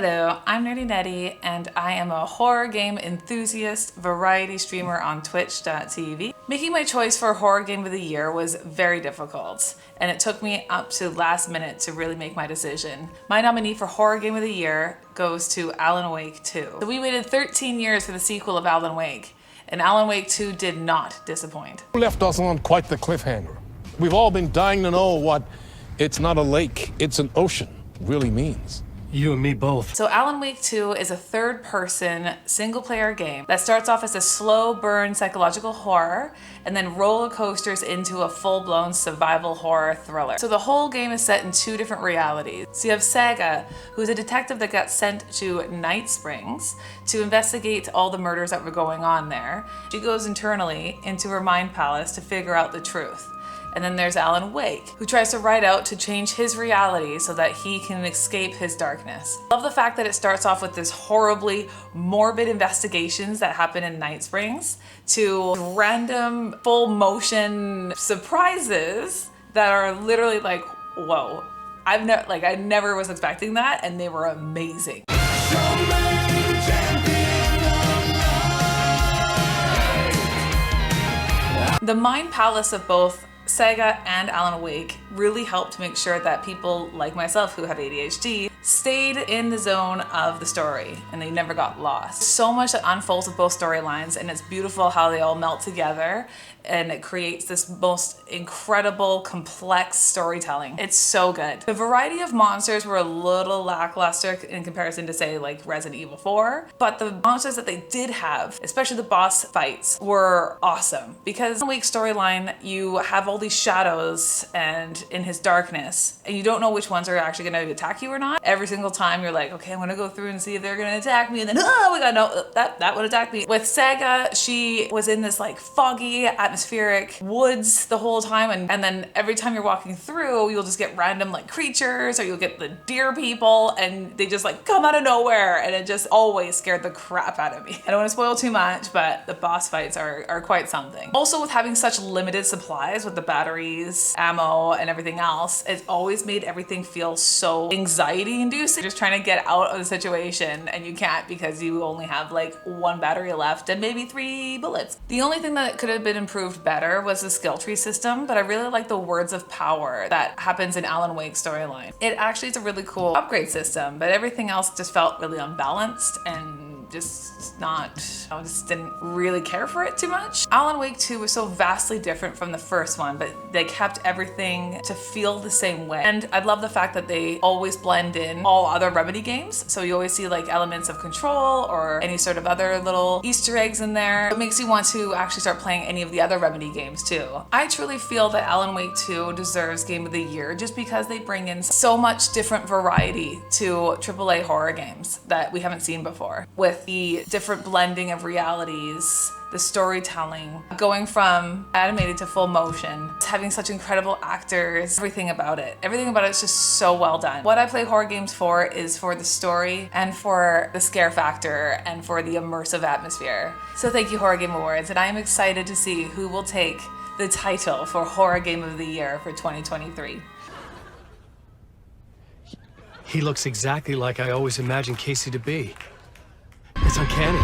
Hello, I'm Nerdy Netty, and I am a horror game enthusiast variety streamer on twitch.tv. Making my choice for horror game of the year was very difficult, and it took me up to last minute to really make my decision. My nominee for horror game of the year goes to Alan Wake 2. So we waited 13 years for the sequel of Alan Wake, and Alan Wake 2 did not disappoint. Left us on quite the cliffhanger. We've all been dying to know what "it's not a lake, it's an ocean" really means. You and me both. So Alan Wake 2 is a third-person, single-player game that starts off as a slow-burn psychological horror and then roller coasters into a full-blown survival horror thriller. So the whole game is set in two different realities. So you have Saga, who's a detective that got sent to Night Springs to investigate all the murders that were going on there. She goes internally into her mind palace to figure out the truth. And then there's Alan Wake, who tries to ride out to change his reality so that he can escape his darkness. I love the fact that it starts off with this horribly morbid investigations that happen in Night Springs to random full motion surprises that are literally like, whoa. I never was expecting that, and they were amazing. The mind palace of both Saga and Alan Wake really helped make sure that people like myself who have ADHD stayed in the zone of the story and they never got lost. So much that unfolds with both storylines, and it's beautiful how they all melt together and it creates this most incredible, complex storytelling. It's so good. The variety of monsters were a little lackluster in comparison to, say, like Resident Evil 4, but the monsters that they did have, especially the boss fights, were awesome. Because in the Wake storyline, you have all these shadows and in his darkness, and you don't know which ones are actually going to attack you or not. Every single time you're like, okay, I'm gonna go through and see if they're gonna attack me, and then, oh my god, no, that would attack me. With Saga, she was in this like foggy, atmospheric woods the whole time, and then every time you're walking through, you'll just get random like creatures, or you'll get the deer people, and they just like come out of nowhere, and it just always scared the crap out of me. I don't want to spoil too much, but the boss fights are quite something. Also, with having such limited supplies with the batteries, ammo, and everything else, it's always made everything feel so anxiety inducing. Just trying to get out of the situation, and you can't because you only have like one battery left and maybe 3 bullets. The only thing that could have been improved better was the skill tree system, but I really like the words of power that happens in Alan Wake's storyline. It actually is a really cool upgrade system, but everything else just felt really unbalanced and I just didn't really care for it too much. Alan Wake 2 was so vastly different from the first one, but they kept everything to feel the same way. And I love the fact that they always blend in all other Remedy games. So you always see like elements of Control or any sort of other little Easter eggs in there. It makes you want to actually start playing any of the other Remedy games too. I truly feel that Alan Wake 2 deserves Game of the Year just because they bring in so much different variety to AAA horror games that we haven't seen before. With the different blending of realities, the storytelling, going from animated to full motion, having such incredible actors, everything about it is just so well done. What I play horror games for is for the story and for the scare factor and for the immersive atmosphere. So thank you, Horror Game Awards, and I am excited to see who will take the title for Horror Game of the Year for 2023. He looks exactly like I always imagined Casey to be. It's uncanny.